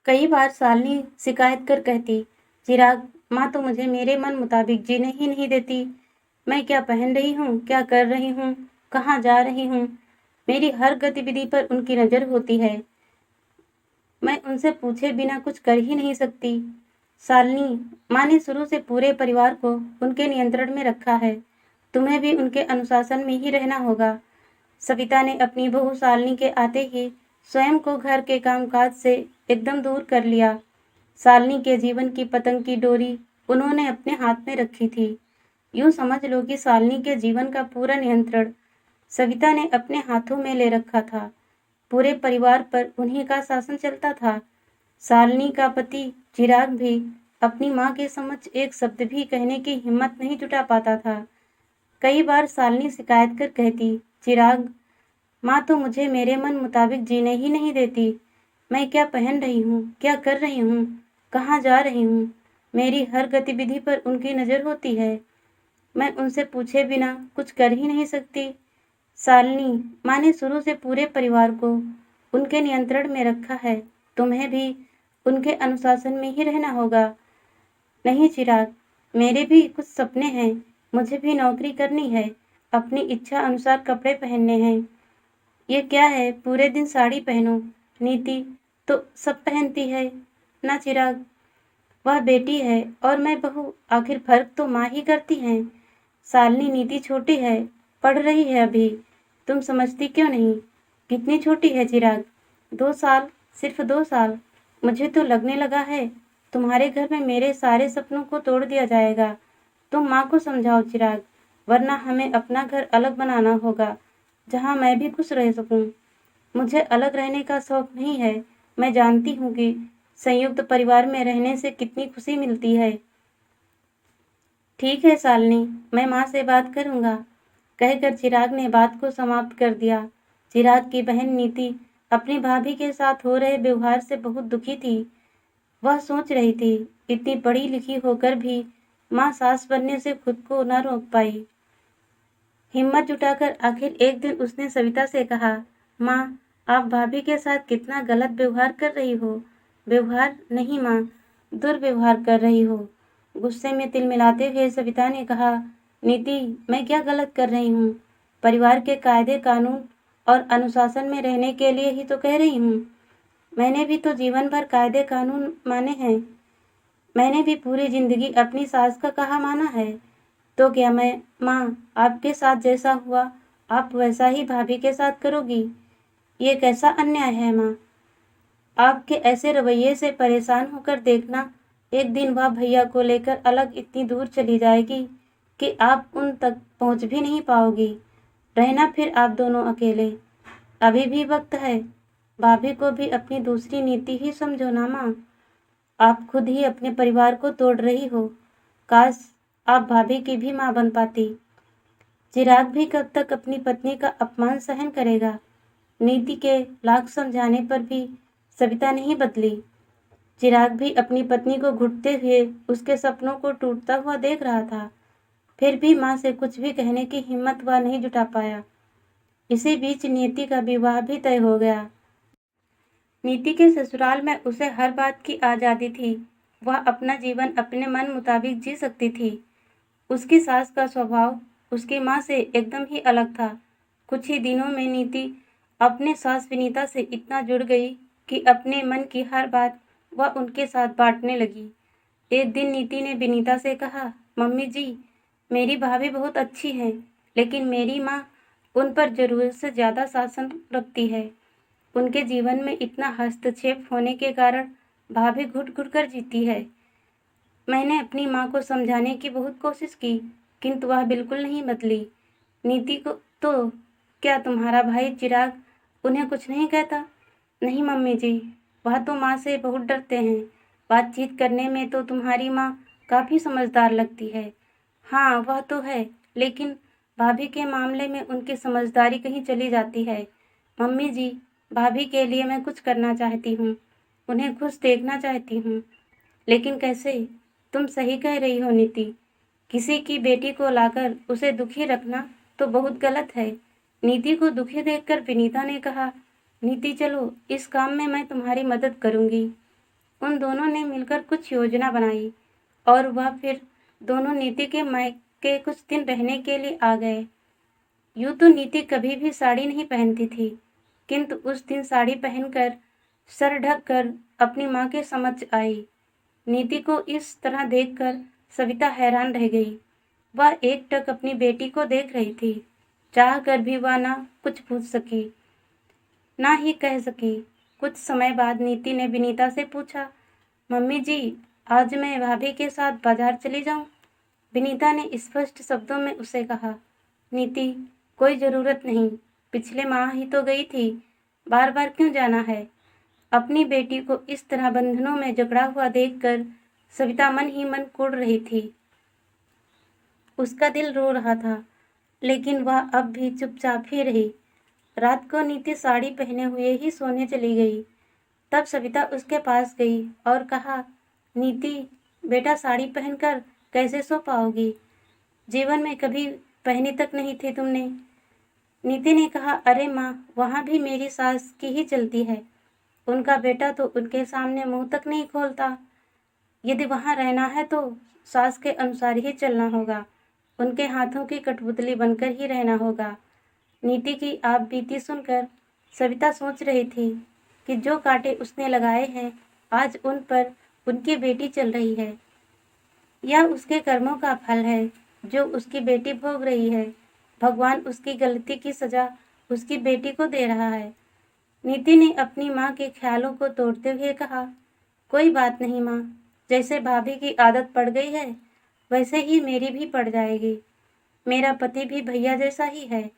कई बार शालिनी शिकायत कर कहती, चिराग, माँ तो मुझे मेरे मन मुताबिक जीने ही नहीं देती। मैं क्या पहन रही हूँ, क्या कर रही हूँ, कहाँ जा रही हूँ, मेरी हर गतिविधि पर उनकी नज़र होती है। मैं उनसे पूछे बिना कुछ कर ही नहीं सकती। शालिनी, माँ ने शुरू से पूरे परिवार को उनके नियंत्रण में रखा है। तुम्हें भी उनके अनुशासन में ही रहना होगा। सविता ने अपनी बहू शालिनी के आते ही स्वयं को घर के कामकाज से एकदम दूर कर लिया। शालिनी के जीवन की पतंग की डोरी उन्होंने अपने हाथ में रखी थी। यूं समझ लो कि शालिनी के जीवन का पूरा नियंत्रण सविता ने अपने हाथों में ले रखा था। पूरे परिवार पर उन्हीं का शासन चलता था। शालिनी का पति चिराग भी अपनी माँ के समक्ष एक शब्द भी कहने की हिम्मत नहीं जुटा पाता था। कई बार शालिनी शिकायत कर कहती, चिराग, माँ तो मुझे मेरे मन मुताबिक जीने ही नहीं देती। मैं क्या पहन रही हूँ, क्या कर रही हूँ, कहाँ जा रही हूँ, मेरी हर गतिविधि पर उनकी नज़र होती है। मैं उनसे पूछे बिना कुछ कर ही नहीं सकती। शालिनी, माँ ने शुरू से पूरे परिवार को उनके नियंत्रण में रखा है। तुम्हें भी उनके अनुशासन में ही रहना होगा। नहीं चिराग, मेरे भी कुछ सपने हैं। मुझे भी नौकरी करनी है, अपनी इच्छा अनुसार कपड़े पहनने हैं। ये क्या है, पूरे दिन साड़ी पहनो। नीति तो सब पहनती है ना चिराग, वह बेटी है और मैं बहू, आखिर फर्क तो माँ ही करती हैं। शालिनी, नीति छोटी है, पढ़ रही है अभी। तुम समझती क्यों नहीं? कितनी छोटी है चिराग? 2 साल, सिर्फ 2 साल। मुझे तो लगने लगा है तुम्हारे घर में मेरे सारे सपनों को तोड़ दिया जाएगा। तुम माँ को समझाओ चिराग, वरना हमें अपना घर अलग बनाना होगा, जहाँ मैं भी खुश रह सकूं। मुझे अलग रहने का शौक नहीं है। मैं जानती हूँ कि संयुक्त परिवार में रहने से कितनी खुशी मिलती है। ठीक है शालिनी, मैं माँ से बात करूँगा, कहकर चिराग ने बात को समाप्त कर दिया। चिराग की बहन नीति अपनी भाभी के साथ हो रहे व्यवहार से बहुत दुखी थी। वह सोच रही थी, इतनी पढ़ी लिखी होकर भी माँ सास बनने से खुद को न रोक पाई। हिम्मत जुटाकर आखिर एक दिन उसने सविता से कहा, माँ, आप भाभी के साथ कितना गलत व्यवहार कर रही हो। व्यवहार नहीं माँ, दुर्व्यवहार कर रही हो। गुस्से में तिलमिलाते हुए सविता ने कहा, नीति, मैं क्या गलत कर रही हूँ? परिवार के कायदे कानून और अनुशासन में रहने के लिए ही तो कह रही हूँ। मैंने भी तो जीवन भर कायदे कानून माने हैं। मैंने भी पूरी जिंदगी अपनी सास का कहा माना है। तो क्या मैं, माँ, आपके साथ जैसा हुआ आप वैसा ही भाभी के साथ करोगी? ये कैसा अन्याय है माँ? आपके ऐसे रवैये से परेशान होकर देखना, एक दिन वह भैया को लेकर अलग इतनी दूर चली जाएगी कि आप उन तक पहुँच भी नहीं पाओगी। रहना फिर आप दोनों अकेले। अभी भी वक्त है। भाभी को भी अपनी दूसरी नीति ही समझो ना माँ। आप खुद ही अपने परिवार को तोड़ रही हो। काश आप भाभी की भी माँ बन पाती। चिराग भी कब तक अपनी पत्नी का अपमान सहन करेगा? नीति के लाख समझाने पर भी सविता नहीं बदली। चिराग भी अपनी पत्नी को घुटते हुए उसके सपनों को टूटता हुआ देख रहा था। फिर भी माँ से कुछ भी कहने की हिम्मत वह नहीं जुटा पाया। इसी बीच नीति का विवाह भी तय हो गया। नीति के ससुराल में उसे हर बात की आज़ादी थी। वह अपना जीवन अपने मन मुताबिक जी सकती थी। उसकी सास का स्वभाव उसकी माँ से एकदम ही अलग था। कुछ ही दिनों में नीति अपने सास विनीता से इतना जुड़ गई कि अपने मन की हर बात वह उनके साथ बांटने लगी। एक दिन नीति ने विनीता से कहा, मम्मी जी, मेरी भाभी बहुत अच्छी है, लेकिन मेरी माँ उन पर ज़रूरत से ज़्यादा शासन रखती है। उनके जीवन में इतना हस्तक्षेप होने के कारण भाभी घुट घुट कर जीती है। मैंने अपनी माँ को समझाने की बहुत कोशिश की, किंतु वह बिल्कुल नहीं बदली। नीति को तो क्या तुम्हारा भाई चिराग उन्हें कुछ नहीं कहता? नहीं मम्मी जी, वह तो माँ से बहुत डरते हैं। बातचीत करने में तो तुम्हारी माँ काफ़ी समझदार लगती है। हाँ, वह तो है, लेकिन भाभी के मामले में उनकी समझदारी कहीं चली जाती है। मम्मी जी, भाभी के लिए मैं कुछ करना चाहती हूँ, उन्हें खुश देखना चाहती हूँ, लेकिन कैसे? तुम सही कह रही हो नीति। किसी की बेटी को लाकर उसे दुखी रखना तो बहुत गलत है। नीति को दुखी देखकर विनीता ने कहा, नीति चलो, इस काम में मैं तुम्हारी मदद करूँगी। उन दोनों ने मिलकर कुछ योजना बनाई और वह फिर दोनों नीति के मायके कुछ दिन रहने के लिए आ गए। यूं तो नीति कभी भी साड़ी नहीं पहनती थी, किंतु उस दिन साड़ी पहनकर सर ढक कर अपनी माँ के समक्ष आई। नीति को इस तरह देखकर सविता हैरान रह गई। वह एकटक अपनी बेटी को देख रही थी। चाह कर भी वह ना कुछ पूछ सकी, ना ही कह सकी। कुछ समय बाद नीति ने विनीता से पूछा, मम्मी जी, आज मैं भाभी के साथ बाजार चली जाऊं? विनीता ने स्पष्ट शब्दों में उसे कहा, नीति, कोई जरूरत नहीं, पिछले माह ही तो गई थी, बार बार क्यों जाना है? अपनी बेटी को इस तरह बंधनों में जकड़ा हुआ देखकर सविता मन ही मन कुढ़ रही थी। उसका दिल रो रहा था, लेकिन वह अब भी चुपचाप ही रही। रात को नीति साड़ी पहने हुए ही सोने चली गई। तब सविता उसके पास गई और कहा, नीति, बेटा, साड़ी पहनकर कैसे सो पाओगी? जीवन में कभी पहनी तक नहीं थी तुमने। नीति ने कहा, अरे माँ, वहाँ भी मेरी सास की ही चलती है। उनका बेटा तो उनके सामने मुंह तक नहीं खोलता। यदि वहाँ रहना है तो सास के अनुसार ही चलना होगा, उनके हाथों की कठपुतली बनकर ही रहना होगा। नीति की आप बीती सुनकर सविता सोच रही थी कि जो कांटे उसने लगाए हैं, आज उन पर उनकी बेटी चल रही है। यह उसके कर्मों का फल है जो उसकी बेटी भोग रही है। भगवान उसकी गलती की सजा उसकी बेटी को दे रहा है। नीति ने अपनी माँ के ख्यालों को तोड़ते हुए कहा, कोई बात नहीं माँ, जैसे भाभी की आदत पड़ गई है वैसे ही मेरी भी पड़ जाएगी। मेरा पति भी भैया जैसा ही है,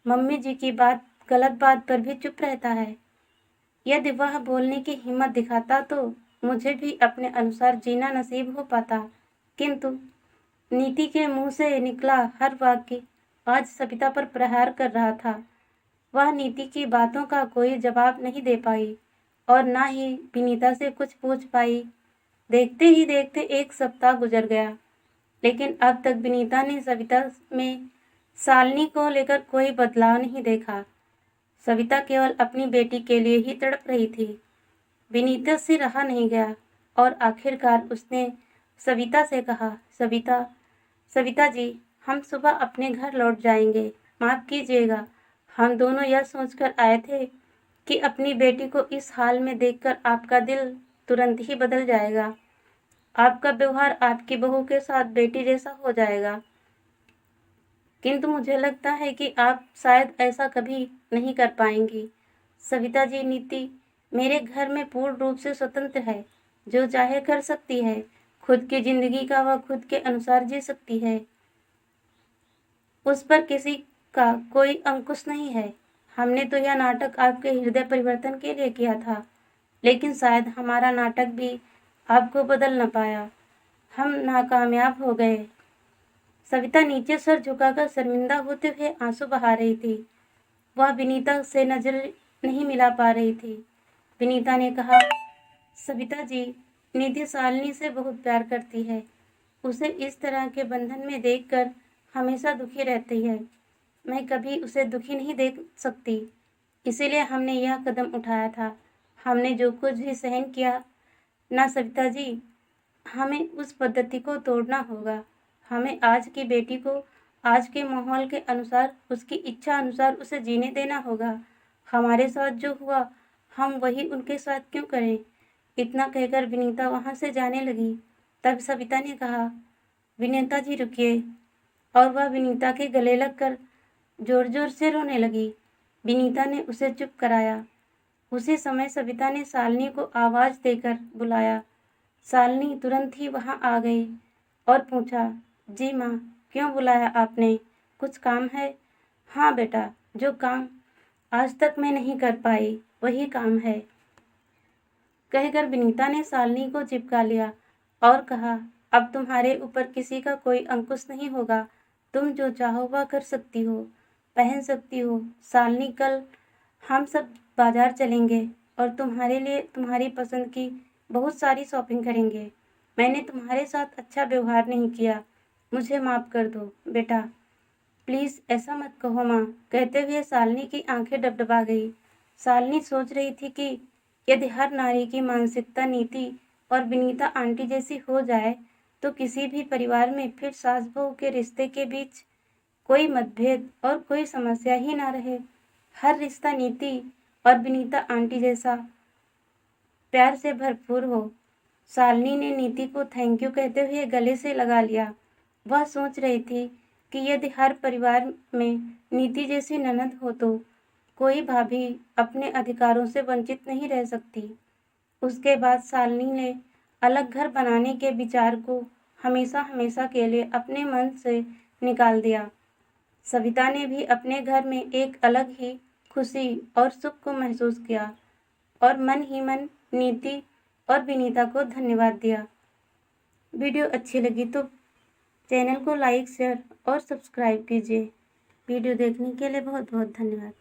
मम्मी जी की गलत बात पर भी चुप रहता है। यदि वह बोलने की हिम्मत दिखाता तो मुझे भी अपने अनुसार जीना नसीब हो पाता, किंतु नीति के मुंह से निकला हर वाक्य आज सविता पर प्रहार कर रहा था। वह नीति की बातों का कोई जवाब नहीं दे पाई और ना ही विनीता से कुछ पूछ पाई। देखते ही देखते 1 सप्ताह गुजर गया, लेकिन अब तक विनीता ने सविता में शालिनी को लेकर कोई बदलाव नहीं देखा। सविता केवल अपनी बेटी के लिए ही तड़प रही थी। विनीता से रहा नहीं गया और आखिरकार उसने सविता से कहा, सविता, सविता जी, हम सुबह अपने घर लौट जाएंगे। माफ कीजिएगा, हम दोनों यह सोचकर आए थे कि अपनी बेटी को इस हाल में देखकर आपका दिल तुरंत ही बदल जाएगा। आपका व्यवहार आपकी बहू के साथ बेटी जैसा हो जाएगा, किंतु मुझे लगता है कि आप शायद ऐसा कभी नहीं कर पाएंगी। सविता जी, नीति मेरे घर में पूर्ण रूप से स्वतंत्र है, जो चाहे कर सकती है, खुद की जिंदगी का वह खुद के अनुसार जी सकती है। उस पर किसी का कोई अंकुश नहीं है। हमने तो यह नाटक आपके हृदय परिवर्तन के लिए किया था, लेकिन शायद हमारा नाटक भी आपको बदल न पाया। हम नाकामयाब हो गए। सविता नीचे सर झुकाकर शर्मिंदा होते हुए आंसू बहा रही थी। वह विनीता से नजर नहीं मिला पा रही थी। विनीता ने कहा, सविता जी, निधि शालिनी से बहुत प्यार करती है। उसे इस तरह के बंधन में देखकर हमेशा दुखी रहती है। मैं कभी उसे दुखी नहीं देख सकती, इसीलिए हमने यह कदम उठाया था। हमने जो कुछ भी सहन किया ना सविता जी, हमें उस पद्धति को तोड़ना होगा। हमें आज की बेटी को आज के माहौल के अनुसार, उसकी इच्छा अनुसार उसे जीने देना होगा। हमारे साथ जो हुआ हम वही उनके साथ क्यों करें? इतना कहकर विनीता वहाँ से जाने लगी। तब सविता ने कहा, विनीता जी रुकिए, और वह विनीता के गले लगकर जोर जोर से रोने लगी। विनीता ने उसे चुप कराया। उसी समय सविता ने शालिनी को आवाज देकर बुलाया। शालिनी तुरंत ही वहां आ गई और पूछा, जी माँ, क्यों बुलाया आपने? कुछ काम है? हाँ बेटा, जो काम आज तक मैं नहीं कर पाई वही काम है, कहकर विनीता ने शालिनी को चिपका लिया और कहा, अब तुम्हारे ऊपर किसी का कोई अंकुश नहीं होगा। तुम जो चाहो वह कर सकती हो, पहन सकती हो। शालिनी, कल हम सब बाजार चलेंगे और तुम्हारे लिए तुम्हारी पसंद की बहुत सारी शॉपिंग करेंगे। मैंने तुम्हारे साथ अच्छा व्यवहार नहीं किया, मुझे माफ़ कर दो बेटा। प्लीज़ ऐसा मत कहो माँ, कहते हुए शालिनी की आंखें डबडबा गई। शालिनी सोच रही थी कि यदि हर नारी की मानसिकता नीति और विनीता आंटी जैसी हो जाए तो किसी भी परिवार में फिर सास बहू के रिश्ते के बीच कोई मतभेद और कोई समस्या ही ना रहे। हर रिश्ता नीति और विनीता आंटी जैसा प्यार से भरपूर हो। शालिनी ने नीति को थैंक यू कहते हुए गले से लगा लिया। वह सोच रही थी कि यदि हर परिवार में नीति जैसी ननद हो तो कोई भाभी अपने अधिकारों से वंचित नहीं रह सकती। उसके बाद शालिनी ने अलग घर बनाने के विचार को हमेशा हमेशा के लिए अपने मन से निकाल दिया। सविता ने भी अपने घर में एक अलग ही खुशी और सुख को महसूस किया और मन ही मन नीति और विनीता को धन्यवाद दिया। वीडियो अच्छी लगी तो चैनल को लाइक, शेयर और सब्सक्राइब कीजिए। वीडियो देखने के लिए बहुत बहुत धन्यवाद।